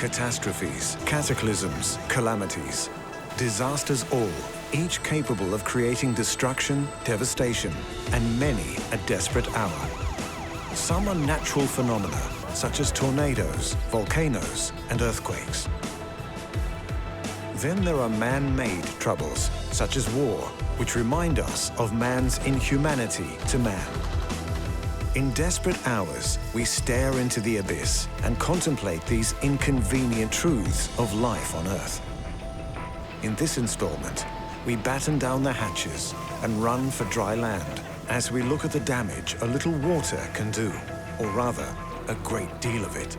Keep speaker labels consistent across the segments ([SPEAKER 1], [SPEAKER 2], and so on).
[SPEAKER 1] Catastrophes, cataclysms, calamities. Disasters all, each capable of creating destruction, devastation, and many a desperate hour. Some are natural phenomena, such as tornadoes, volcanoes, and earthquakes. Then there are man-made troubles, such as war, which remind us of man's inhumanity to man. In desperate hours, we stare into the abyss and contemplate these inconvenient truths of life on Earth. In this installment, we batten down the hatches and run for dry land as we look at the damage a little water can do, or rather, a great deal of it.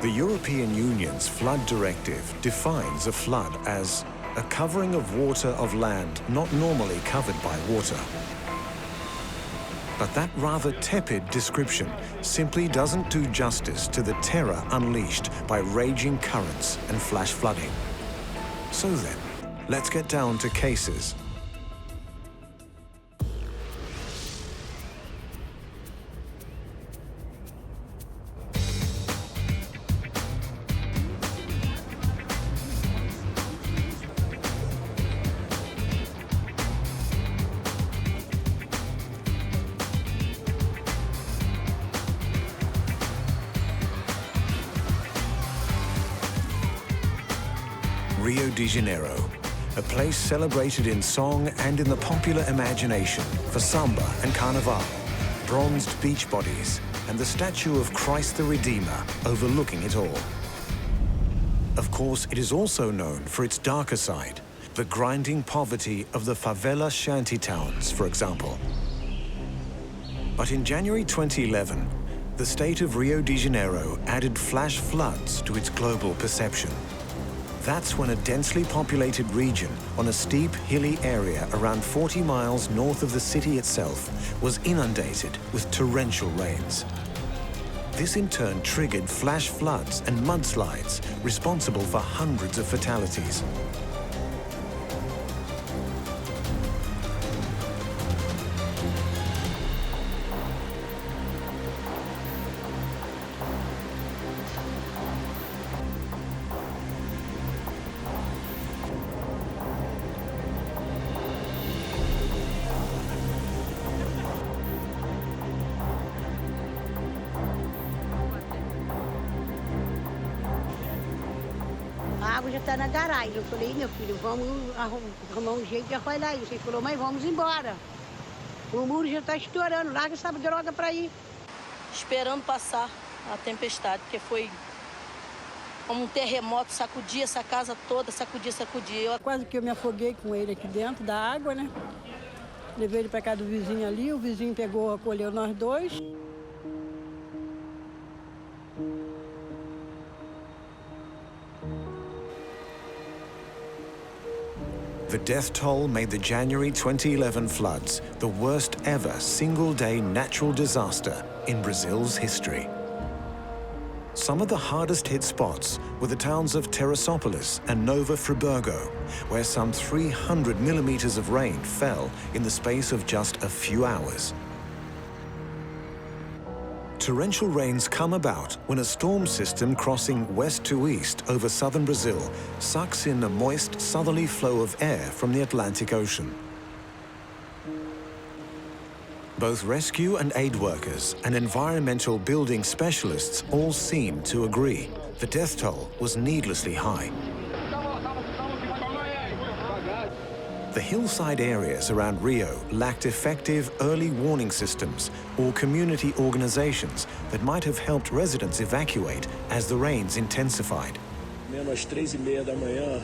[SPEAKER 1] The European Union's flood directive defines a flood as a covering of water of land not normally covered by water. But that rather tepid description simply doesn't do justice to the terror unleashed by raging currents and flash flooding. So then, let's get down to cases. Rio de Janeiro, a place celebrated in song and in the popular imagination for samba and carnival, bronzed beach bodies, and the statue of Christ the Redeemer overlooking it all. Of course, it is also known for its darker side, the grinding poverty of the favela shanty towns, for example. But in January 2011, the state of Rio de Janeiro added flash floods to its global perception. That's when a densely populated region on a steep, hilly area around 40 miles north of the city itself was inundated with torrential rains. This in turn triggered flash floods and mudslides, responsible for hundreds of fatalities.
[SPEAKER 2] A água já está na garagem. Eu falei, meu filho, vamos arrumar um jeito de arroilar isso. Ele falou, mãe, vamos embora. O muro já está estourando, larga essa droga para ir.
[SPEAKER 3] Esperando passar a tempestade, porque foi como um terremoto, sacudia essa casa toda, sacudia.
[SPEAKER 2] Quase que eu me afoguei com ele aqui dentro da água, né? Levei ele para casa do vizinho ali, o vizinho pegou, acolheu nós dois.
[SPEAKER 1] The death toll made the January 2011 floods the worst ever single-day natural disaster in Brazil's history. Some of the hardest hit spots were the towns of Teresópolis and Nova Friburgo, where some 300 millimeters of rain fell in the space of just a few hours. Torrential rains come about when a storm system crossing west to east over southern Brazil sucks in a moist southerly flow of air from the Atlantic Ocean. Both rescue and aid workers and environmental building specialists all seem to agree the death toll was needlessly high. The hillside areas around Rio lacked effective early warning systems or community organizations that might have helped residents evacuate as the rains intensified.
[SPEAKER 4] Menos 3:30 da manhã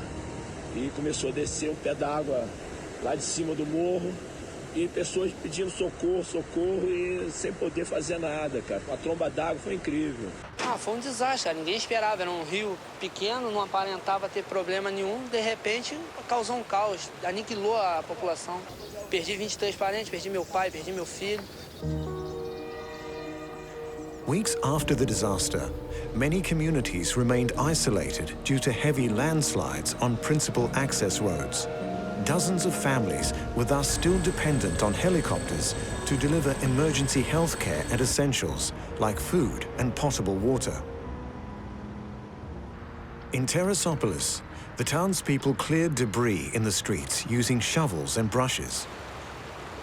[SPEAKER 4] e começou a descer pé d'água lá de cima do morro e pessoas pedindo socorro e sem poder fazer nada, cara. A tromba d'água foi incrível.
[SPEAKER 5] Foi um desastre, cara. Ninguém esperava. Era um rio pequeno, não aparentava ter problema nenhum. De repente, causou um caos, aniquilou a população. Perdi 23 parentes, perdi meu pai, perdi meu filho.
[SPEAKER 1] Weeks after the disaster, many communities remained isolated due to heavy landslides on principal access roads. Dozens of families were thus still dependent on helicopters to deliver emergency health care and essentials like food and potable water. In Teresopolis, the townspeople cleared debris in the streets using shovels and brushes.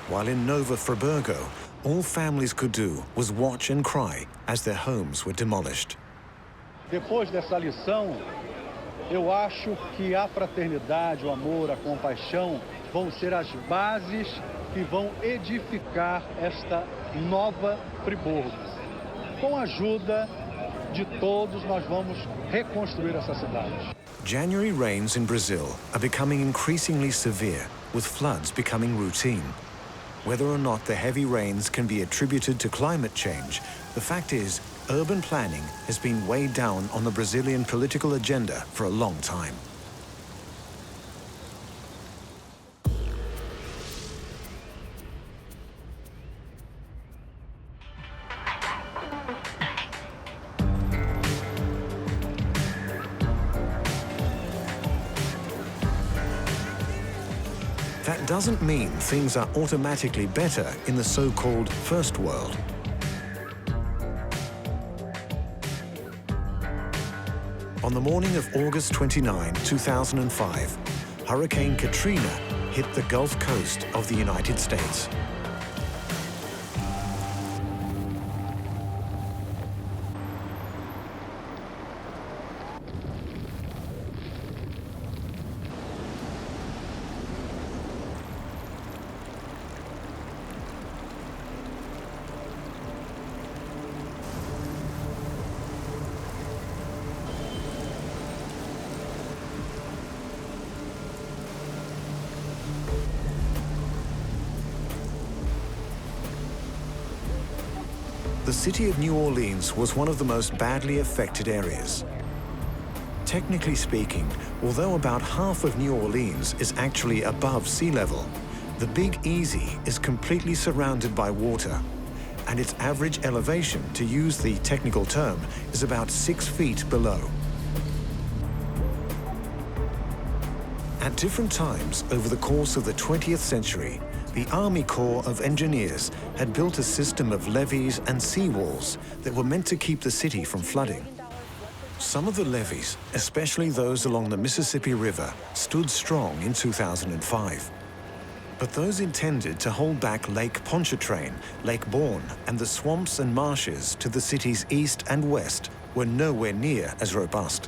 [SPEAKER 1] While in Nova Friburgo, all families could do was watch and cry as their homes were demolished.
[SPEAKER 6] Depois dessa lição, eu acho que a fraternidade, o amor, a compaixão vão ser as bases que vão edificar esta nova Friburgo. Com a ajuda de todos, nós vamos reconstruir essa cidade.
[SPEAKER 1] January rains in Brazil are becoming increasingly severe, with floods becoming routine. Whether or not the heavy rains can be attributed to climate change, the fact is, urban planning has been weighed down on the Brazilian political agenda for a long time. That doesn't mean things are automatically better in the so-called First World. On the morning of August 29, 2005, Hurricane Katrina hit the Gulf Coast of the United States. The city of New Orleans was one of the most badly affected areas. Technically speaking, although about half of New Orleans is actually above sea level, the Big Easy is completely surrounded by water, and its average elevation, to use the technical term, is about 6 feet below. At different times over the course of the 20th century, the Army Corps of Engineers had built a system of levees and seawalls that were meant to keep the city from flooding. Some of the levees, especially those along the Mississippi River, stood strong in 2005. But those intended to hold back Lake Pontchartrain, Lake Bourne, and the swamps and marshes to the city's east and west were nowhere near as robust.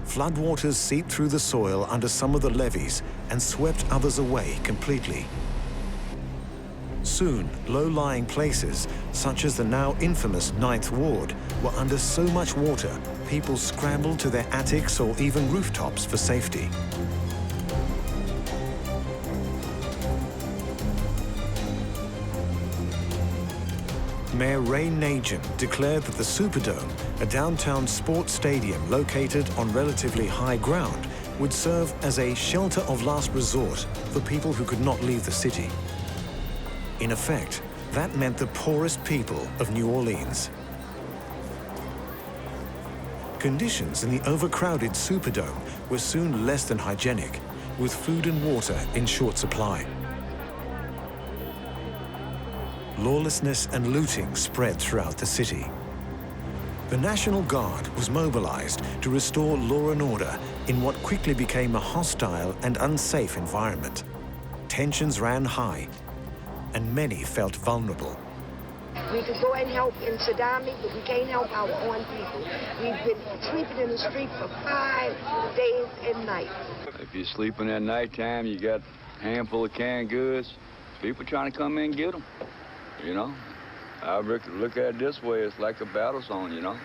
[SPEAKER 1] Floodwaters seeped through the soil under some of the levees and swept others away completely. Soon, low-lying places, such as the now infamous 9th Ward, were under so much water, people scrambled to their attics or even rooftops for safety. Mayor Ray Nagin declared that the Superdome, a downtown sports stadium located on relatively high ground, would serve as a shelter of last resort for people who could not leave the city. In effect, that meant the poorest people of New Orleans. Conditions in the overcrowded Superdome were soon less than hygienic, with food and water in short supply. Lawlessness and looting spread throughout the city. The National Guard was mobilized to restore law and order in what quickly became a hostile and unsafe environment. Tensions ran high, and many felt vulnerable.
[SPEAKER 7] We could go and help in Saddam, but we can't help our own people. We've been sleeping in the street for 5 days and nights.
[SPEAKER 8] If you're sleeping at nighttime, you got a handful of canned goods, people trying to come in and get them. You know, I look at it this way, it's like a battle zone, you know.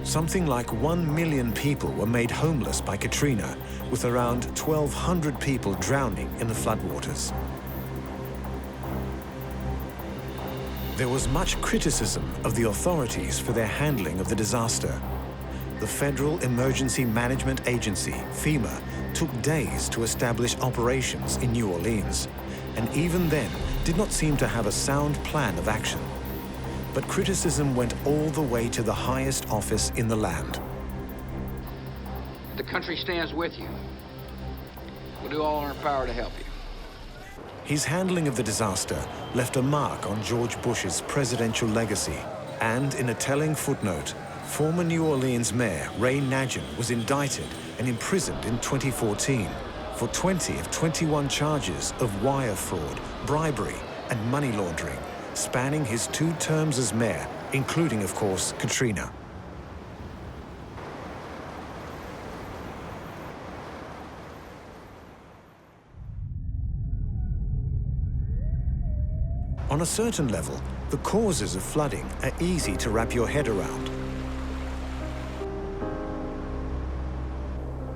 [SPEAKER 1] Something like 1 million people were made homeless by Katrina, with around 1,200 people drowning in the floodwaters. There was much criticism of the authorities for their handling of the disaster. The Federal Emergency Management Agency, FEMA, took days to establish operations in New Orleans, and even then did not seem to have a sound plan of action. But criticism went all the way to the highest office in the land.
[SPEAKER 9] The country stands with you. We'll do all in our power to help you.
[SPEAKER 1] His handling of the disaster left a mark on George Bush's presidential legacy. And in a telling footnote, former New Orleans Mayor Ray Nagin was indicted and imprisoned in 2014 for 20 of 21 charges of wire fraud, bribery, and money laundering, spanning his 2 terms as mayor, including, of course, Katrina. On a certain level, the causes of flooding are easy to wrap your head around.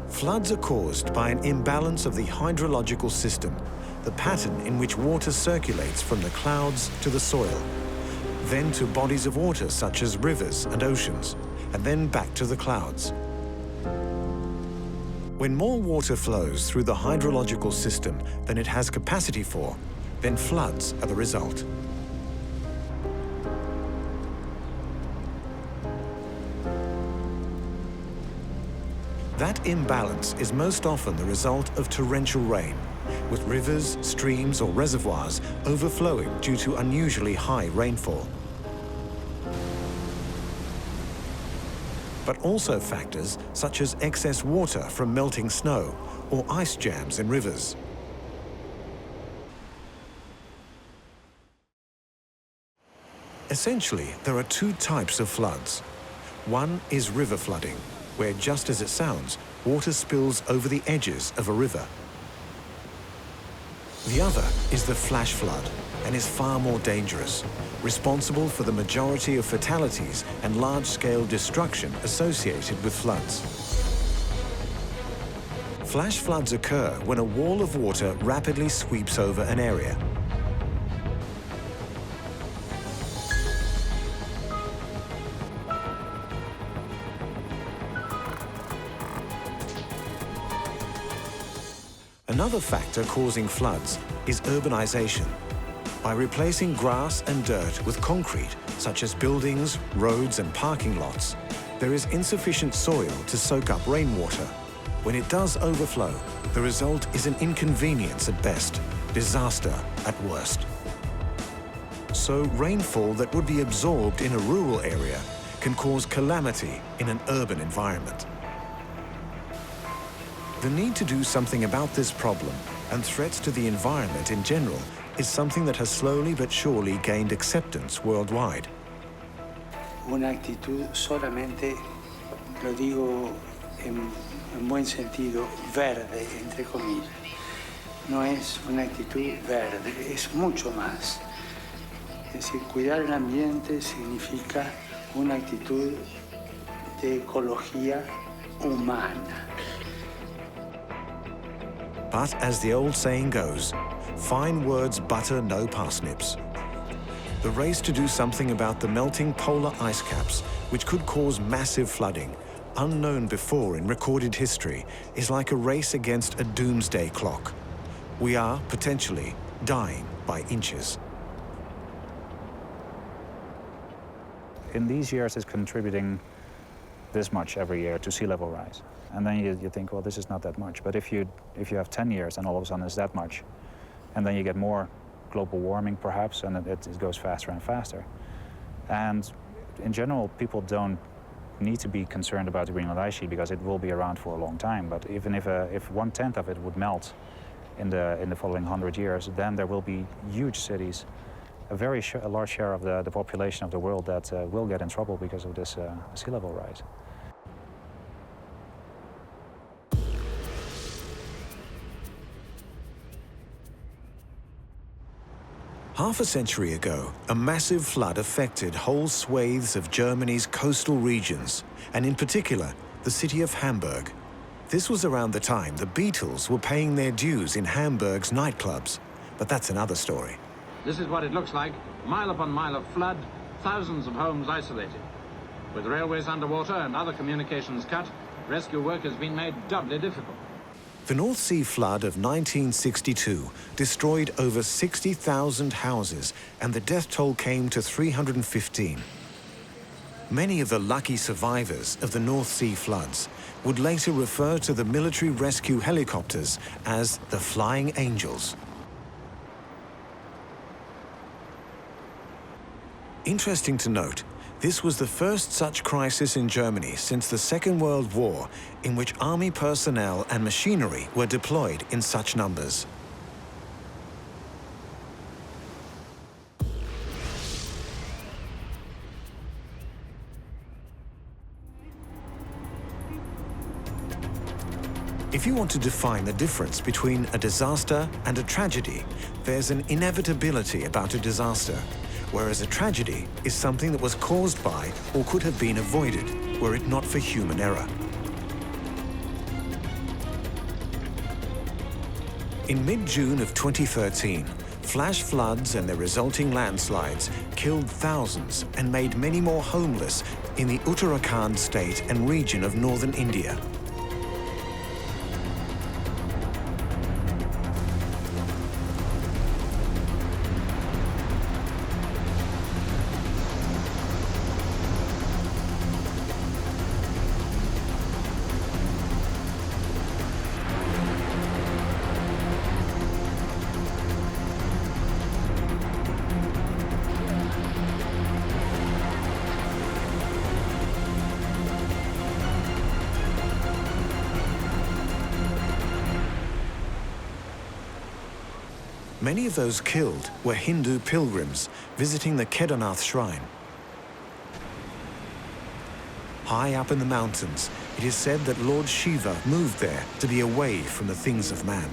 [SPEAKER 1] Floods are caused by an imbalance of the hydrological system, the pattern in which water circulates from the clouds to the soil, then to bodies of water such as rivers and oceans, and then back to the clouds. When more water flows through the hydrological system than it has capacity for, then floods are the result. That imbalance is most often the result of torrential rain, with rivers, streams, or reservoirs overflowing due to unusually high rainfall. But also factors such as excess water from melting snow or ice jams in rivers. Essentially, there are 2 types of floods. One is river flooding, where, just as it sounds, water spills over the edges of a river. The other is the flash flood, and is far more dangerous, responsible for the majority of fatalities and large-scale destruction associated with floods. Flash floods occur when a wall of water rapidly sweeps over an area. Another factor causing floods is urbanization. By replacing grass and dirt with concrete, such as buildings, roads, and parking lots, there is insufficient soil to soak up rainwater. When it does overflow, the result is an inconvenience at best, disaster at worst. So rainfall that would be absorbed in a rural area can cause calamity in an urban environment. The need to do something about this problem and threats to the environment in general is something that has slowly but surely gained acceptance worldwide.
[SPEAKER 9] Una actitud solamente, lo digo en buen sentido, verde, entre comillas. No es una actitud verde, es mucho más. Es decir, cuidar el ambiente significa una actitud de ecología humana.
[SPEAKER 1] But as the old saying goes, fine words butter no parsnips. The race to do something about the melting polar ice caps, which could cause massive flooding, unknown before in recorded history, is like a race against a doomsday clock. We are, potentially, dying by inches.
[SPEAKER 10] In these years, it's contributing this much every year to sea level rise. And then you think, well, this is not that much. But if you have 10 years, then all of a sudden it's that much. And then you get more global warming, perhaps, and it goes faster and faster. And in general, people don't need to be concerned about the Greenland ice sheet because it will be around for a long time. But even if 1/10 of it would melt in the following 100 years, then there will be huge cities, a large share of the population of the world that will get in trouble because of this sea level rise.
[SPEAKER 1] Half a century ago, a massive flood affected whole swathes of Germany's coastal regions, and in particular, the city of Hamburg. This was around the time the Beatles were paying their dues in Hamburg's nightclubs, but that's another story.
[SPEAKER 11] This is what it looks like, mile upon mile of flood, thousands of homes isolated. With railways underwater and other communications cut, rescue work has been made doubly difficult.
[SPEAKER 1] The North Sea flood of 1962 destroyed over 60,000 houses, and the death toll came to 315. Many of the lucky survivors of the North Sea floods would later refer to the military rescue helicopters as the Flying Angels. Interesting to note, this was the first such crisis in Germany since the Second World War in which army personnel and machinery were deployed in such numbers. If you want to define the difference between a disaster and a tragedy, there's an inevitability about a disaster, whereas a tragedy is something that was caused by or could have been avoided were it not for human error. In mid-June of 2013, flash floods and their resulting landslides killed thousands and made many more homeless in the Uttarakhand state and region of northern India. Many of those killed were Hindu pilgrims visiting the Kedarnath shrine. High up in the mountains, it is said that Lord Shiva moved there to be away from the things of man.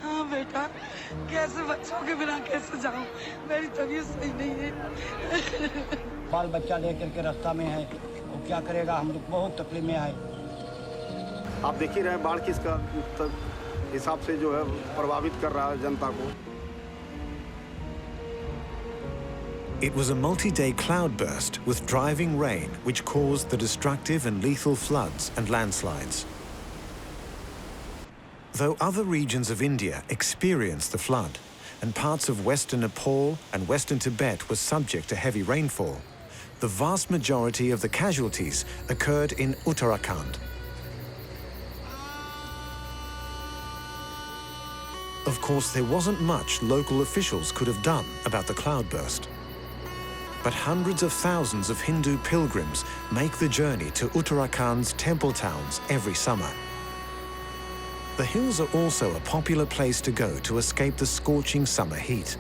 [SPEAKER 12] हाँ बेटा, कैसे बच्चों के बिना कैसे जाऊं? मेरी तबीयत सही नहीं है।
[SPEAKER 13] बाल बच्चा लेकर के रास्ता में है, वो क्या करेगा? हम लोग बहुत तकलीफ में है।
[SPEAKER 14] आप देख ही रहे बाढ़ किस हिसाब से जो है प्रभावित कर रहा है जनता को।
[SPEAKER 1] It was a multi-day cloudburst with driving rain which caused the destructive and lethal floods and landslides. Though other regions of India experienced the flood, and parts of western Nepal and western Tibet were subject to heavy rainfall, the vast majority of the casualties occurred in Uttarakhand. Of course, there wasn't much local officials could have done about the cloudburst. But hundreds of thousands of Hindu pilgrims make the journey to Uttarakhand's temple towns every summer. The hills are also a popular place to go to escape the scorching summer heat.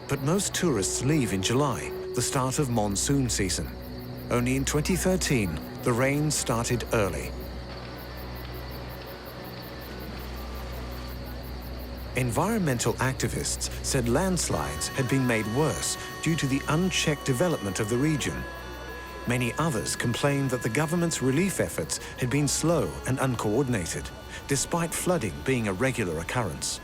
[SPEAKER 1] But most tourists leave in July, the start of monsoon season. Only in 2013, the rains started early. Environmental activists said landslides had been made worse due to the unchecked development of the region. Many others complained that the government's relief efforts had been slow and uncoordinated, despite flooding being a regular occurrence.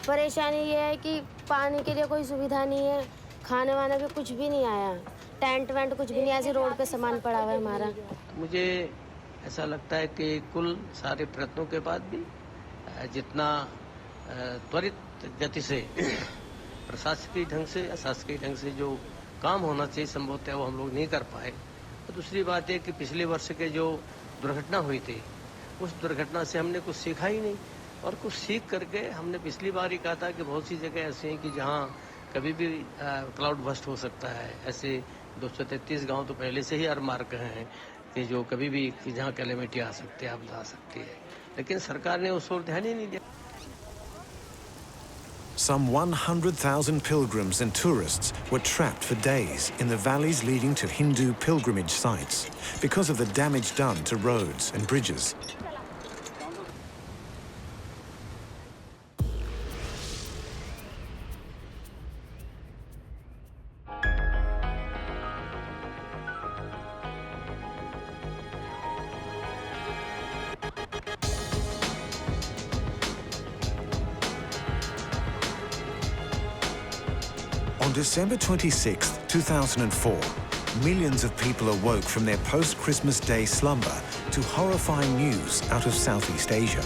[SPEAKER 15] परेशानी ये है कि पानी के लिए कोई सुविधा नहीं है, खाने वाने भी कुछ भी नहीं आया, टेंट वेंट कुछ भी नहीं, ऐसे रोड पे सामान पड़ा हुआ है हमारा।
[SPEAKER 16] मुझे ऐसा लगता है कि कुल सारे प्रयत्नों के बाद भी जितना त्वरित गति से प्रशासकीय ढंग से अशासकीय ढंग से जो काम होना चाहिए संभवतः वो हम लोग नहीं कर पाए। तो दूसरी बात है कि पिछले वर्ष के जो दुर्घटना हुई थी उस दुर्घटना से हमने कुछ सीखा ही नहीं, और कुछ सीख करके हमने पिछली बार ही कहा था कि बहुत सी जगह ऐसी हैं कि जहाँ कभी भी क्लाउड बस्ट हो सकता है। ऐसे 233 गांव तो पहले से ही अरमार्क हैं कि जो कभी भी जहाँ कैलेमिटी आ सकती है, आपदा आ सकती है, लेकिन सरकार ने उस ओर ध्यान ही नहीं दिया।
[SPEAKER 1] Some 100,000 pilgrims and tourists were trapped for days in the valleys leading to Hindu pilgrimage sites because of the damage done to roads and bridges. On December 26, 2004, millions of people awoke from their post-Christmas Day slumber to horrifying news out of Southeast Asia.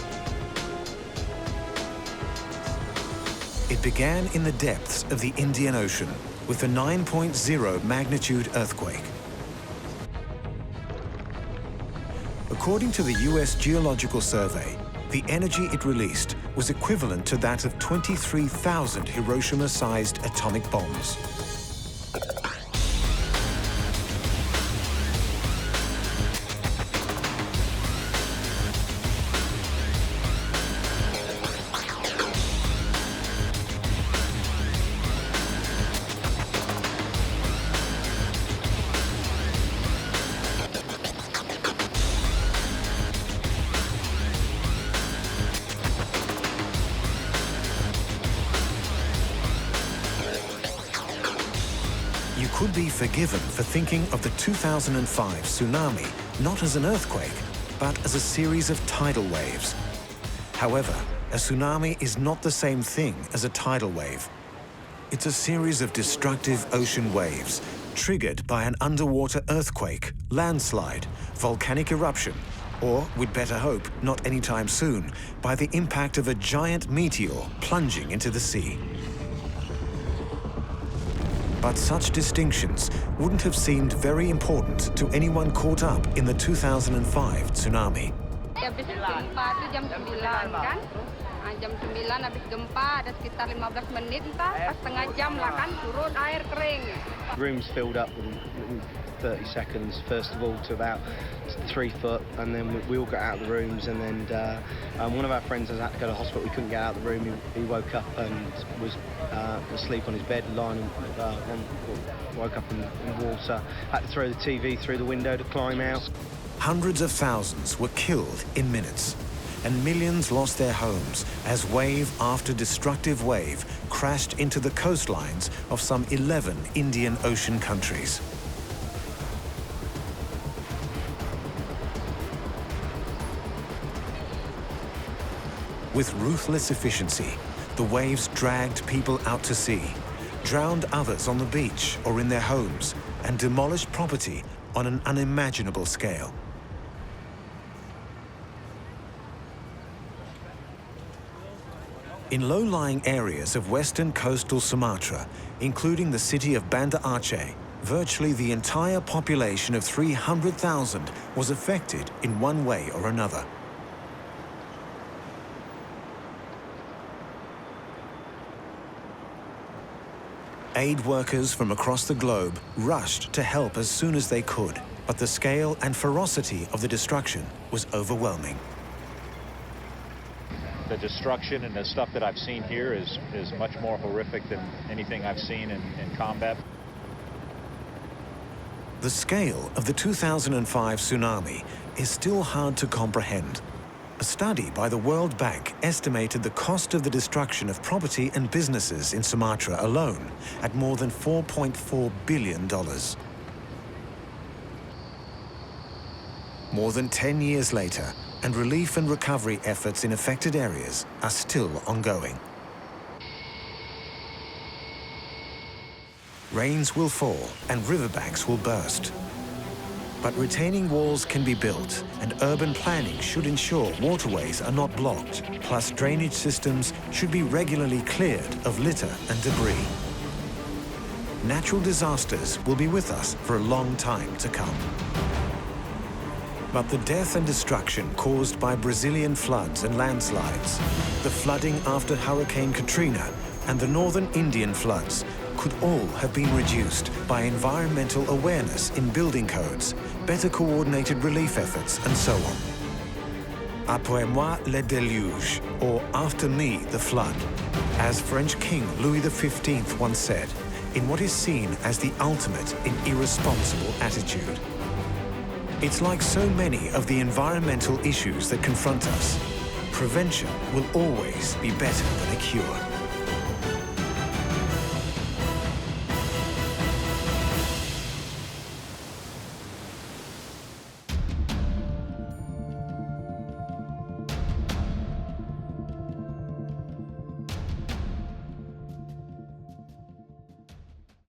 [SPEAKER 1] It began in the depths of the Indian Ocean with a 9.0 magnitude earthquake. According to the US Geological Survey, the energy it released was equivalent to that of 23,000 Hiroshima-sized atomic bombs. You could be forgiven for thinking of the 2005 tsunami not as an earthquake, but as a series of tidal waves. However, a tsunami is not the same thing as a tidal wave. It's a series of destructive ocean waves triggered by an underwater earthquake, landslide, volcanic eruption, or, we'd better hope, not anytime soon, by the impact of a giant meteor plunging into the sea. But such distinctions wouldn't have seemed very important to anyone caught up in the 2005 tsunami.
[SPEAKER 17] Habis gempa itu jam 9 kan? Jam 9 habis gempa ada sekitar 15 menit entah, pas setengah jam lah kan turun air kering.
[SPEAKER 18] Rooms filled up in 30 seconds, first of all to about 3 foot, and then we all got out of the rooms, and then one of our friends has had to go to the hospital. We couldn't get out of the room. He woke up and was asleep on his bed, lying woke up in water. Had to throw the TV through the window to climb out.
[SPEAKER 1] Hundreds of thousands were killed in minutes, and millions lost their homes as wave after destructive wave crashed into the coastlines of some 11 Indian Ocean countries. With ruthless efficiency, the waves dragged people out to sea, drowned others on the beach or in their homes, and demolished property on an unimaginable scale. In low-lying areas of western coastal Sumatra, including the city of Banda Aceh, virtually the entire population of 300,000 was affected in one way or another. Aid workers from across the globe rushed to help as soon as they could, but the scale and ferocity of the destruction was overwhelming.
[SPEAKER 19] The destruction and the stuff that I've seen here is much more horrific than anything I've seen in combat.
[SPEAKER 1] The scale of the 2005 tsunami is still hard to comprehend. A study by the World Bank estimated the cost of the destruction of property and businesses in Sumatra alone at more than $4.4 billion. More than 10 years later, and relief and recovery efforts in affected areas are still ongoing. Rains will fall and riverbanks will burst. But retaining walls can be built, and urban planning should ensure waterways are not blocked, plus drainage systems should be regularly cleared of litter and debris. Natural disasters will be with us for a long time to come. But the death and destruction caused by Brazilian floods and landslides, the flooding after Hurricane Katrina, and the northern Indian floods could all have been reduced by environmental awareness in building codes, better coordinated relief efforts, and so on. Après moi le déluge, or after me the flood, as French King Louis XV once said, in what is seen as the ultimate in irresponsible attitude. It's like so many of the environmental issues that confront us. Prevention will always be better than a cure.